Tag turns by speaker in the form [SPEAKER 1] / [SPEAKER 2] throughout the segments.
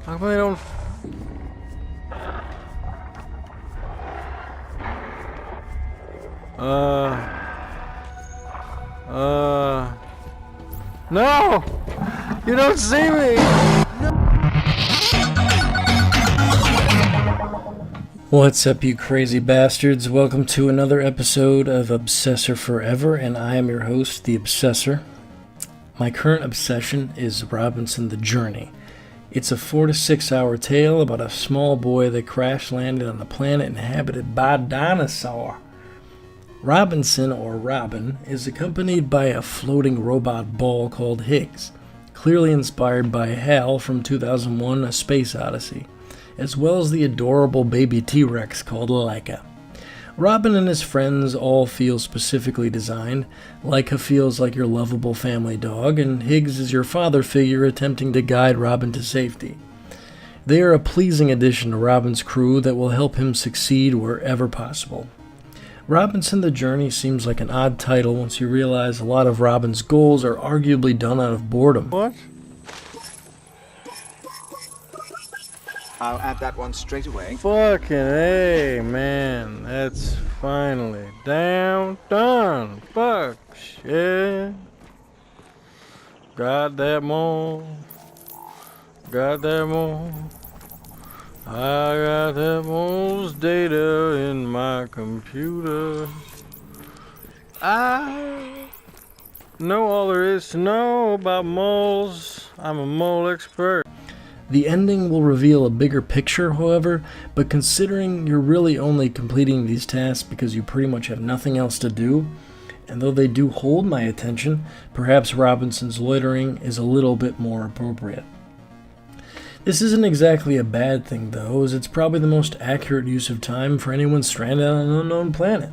[SPEAKER 1] How come they don't... No! You don't see me! What's up, you crazy bastards? Welcome to another episode of Obsessor Forever, and I am your host, the Obsessor. My current obsession is Robinson The Journey. It's a 4 to 6 hour tale about a small boy that crash landed on a planet inhabited by dinosaurs. Robinson, or Robin, is accompanied by a floating robot ball called Higgs, clearly inspired by Hal from 2001: A Space Odyssey, as well as the adorable baby T-Rex called Laika. Robin and his friends all feel specifically designed. Laika feels like your lovable family dog, and Higgs is your father figure attempting to guide Robin to safety. They are a pleasing addition to Robin's crew that will help him succeed wherever possible. Robinson The Journey seems like an odd title once you realize a lot of Robin's goals are arguably done out of boredom. What?
[SPEAKER 2] I'll add that one straight away.
[SPEAKER 1] Fucking hey, man. That's finally done. Fuck shit. Got that more. I got that most data in my computer. I know all there is to know about moles. I'm a mole expert. The ending will reveal a bigger picture, however, but considering you're really only completing these tasks because you pretty much have nothing else to do, and though they do hold my attention, perhaps Robinson's loitering is a little bit more appropriate. This isn't exactly a bad thing, though, as it's probably the most accurate use of time for anyone stranded on an unknown planet.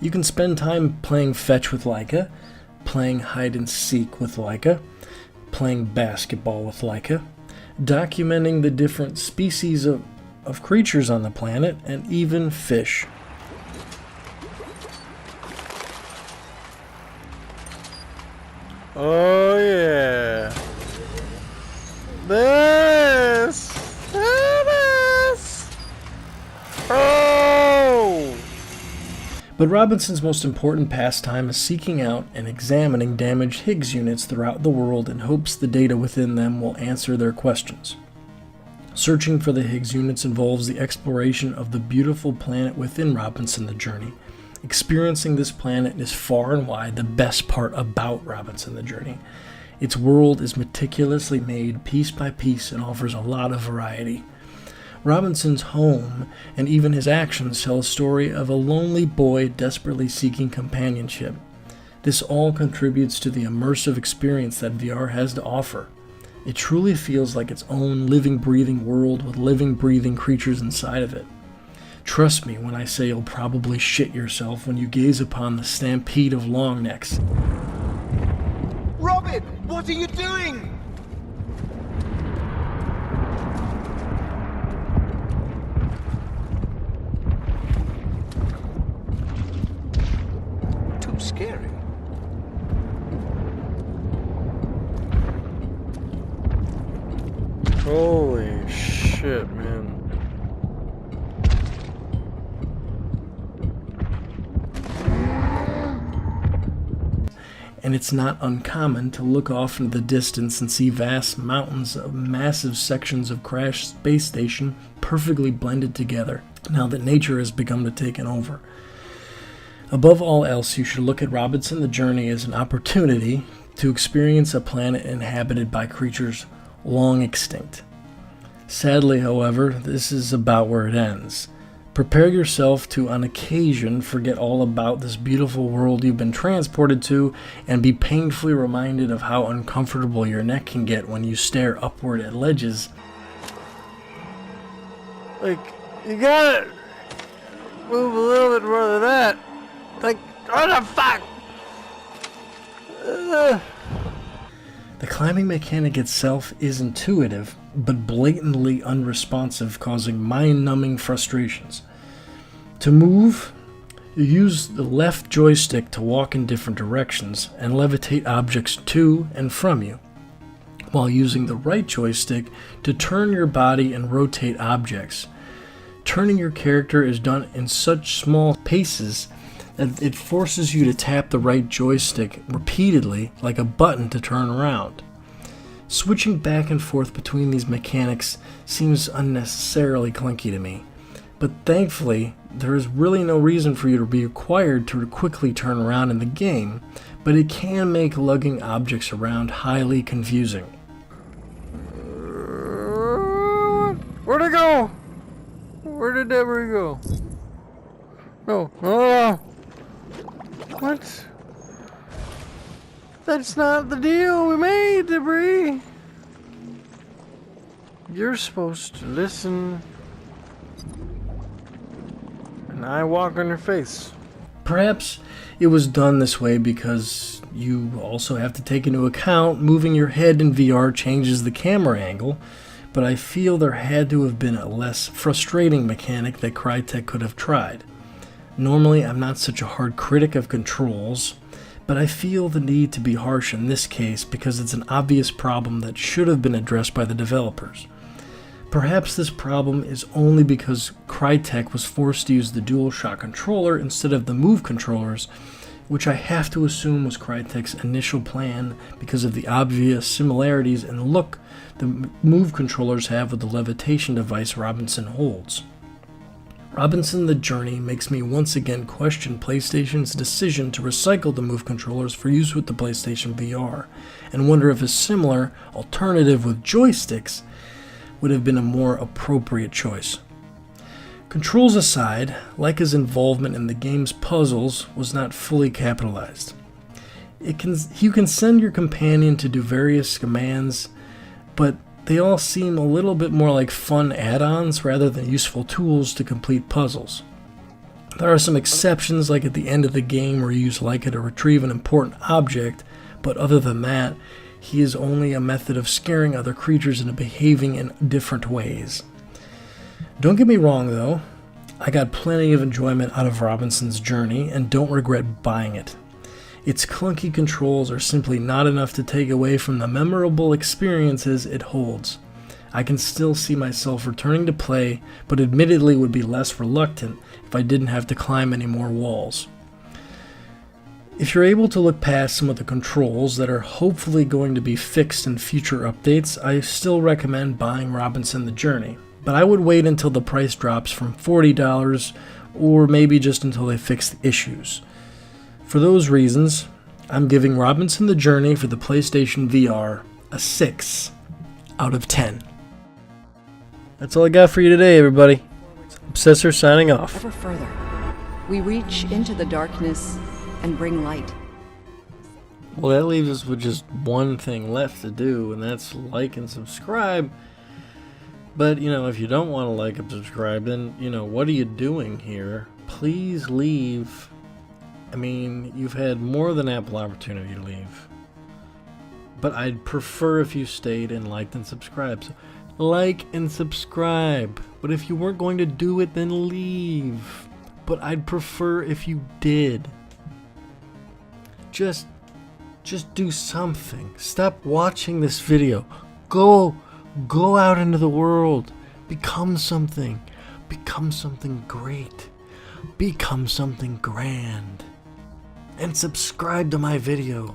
[SPEAKER 1] You can spend time playing fetch with Laika, playing hide and seek with Laika, playing basketball with Laika, documenting the different species of creatures on the planet, and even fish. Oh yeah. This! Oh! But Robinson's most important pastime is seeking out and examining damaged Higgs units throughout the world in hopes the data within them will answer their questions. Searching for the Higgs units involves the exploration of the beautiful planet within Robinson The Journey. Experiencing this planet is far and wide the best part about Robinson The Journey. Its world is meticulously made piece by piece and offers a lot of variety. Robinson's home and even his actions tell a story of a lonely boy desperately seeking companionship. This all contributes to the immersive experience that VR has to offer. It truly feels like its own living, breathing world with living, breathing creatures inside of it. Trust me when I say you'll probably shit yourself when you gaze upon the stampede of longnecks.
[SPEAKER 2] Robin, what are you doing? Too scary.
[SPEAKER 1] Holy shit, man. And it's not uncommon to look off into the distance and see vast mountains of massive sections of crashed space station perfectly blended together, now that nature has begun to take it over. Above all else, you should look at Robinson The Journey as an opportunity to experience a planet inhabited by creatures long extinct. Sadly, however, this is about where it ends. Prepare yourself to, on occasion, forget all about this beautiful world you've been transported to and be painfully reminded of how uncomfortable your neck can get when you stare upward at ledges. Like, you gotta move a little bit more than that. Like, what the fuck? The climbing mechanic itself is intuitive, but blatantly unresponsive, causing mind-numbing frustrations. To move, you use the left joystick to walk in different directions and levitate objects to and from you. while using the right joystick to turn your body and rotate objects. Turning your character is done in such small paces that it forces you to tap the right joystick repeatedly like a button to turn around. Switching back and forth between these mechanics seems unnecessarily clunky to me, but thankfully there is really no reason for you to be required to quickly turn around in the game, but it can make lugging objects around highly confusing.
[SPEAKER 3] Where'd it go? Where did Debris go? No. Oh. What? That's not the deal we made, Debris. You're supposed to listen, and I walk on your face.
[SPEAKER 1] Perhaps it was done this way because you also have to take into account moving your head in VR changes the camera angle, but I feel there had to have been a less frustrating mechanic that Crytek could have tried. Normally, I'm not such a hard critic of controls, but I feel the need to be harsh in this case because it's an obvious problem that should have been addressed by the developers. Perhaps this problem is only because Crytek was forced to use the DualShock controller instead of the Move controllers, which I have to assume was Crytek's initial plan because of the obvious similarities in the look the Move controllers have with the levitation device Robinson holds. Robinson The Journey makes me once again question PlayStation's decision to recycle the Move controllers for use with the PlayStation VR, and wonder if a similar alternative with joysticks would have been a more appropriate choice. Controls aside, Leica's involvement in the game's puzzles was not fully capitalized. You can send your companion to do various commands, but they all seem a little bit more like fun add-ons rather than useful tools to complete puzzles. There are some exceptions, like at the end of the game where you use Leica to retrieve an important object, but other than that, he is only a method of scaring other creatures into behaving in different ways. Don't get me wrong though, I got plenty of enjoyment out of Robinson's Journey and don't regret buying it. Its clunky controls are simply not enough to take away from the memorable experiences it holds. I can still see myself returning to play, but admittedly would be less reluctant if I didn't have to climb any more walls. If you're able to look past some of the controls that are hopefully going to be fixed in future updates, I still recommend buying Robinson The Journey, but I would wait until the price drops from $40 or maybe just until they fix the issues. For those reasons, I'm giving Robinson The Journey for the PlayStation VR a 6 out of 10. That's all I got for you today, everybody. Obsessor signing off.
[SPEAKER 4] Ever further, we reach into the darkness and bring light.
[SPEAKER 1] Well, that leaves us with just one thing left to do, and that's like and subscribe. But, if you don't want to like and subscribe, then, what are you doing here? Please leave. You've had more than ample opportunity to leave. But I'd prefer if you stayed and liked and subscribed. So like and subscribe. But if you weren't going to do it, then leave. But I'd prefer if you did. Just do something. Stop watching this video. Go out into the world. Become something. Become something great. Become something grand. And subscribe to my video.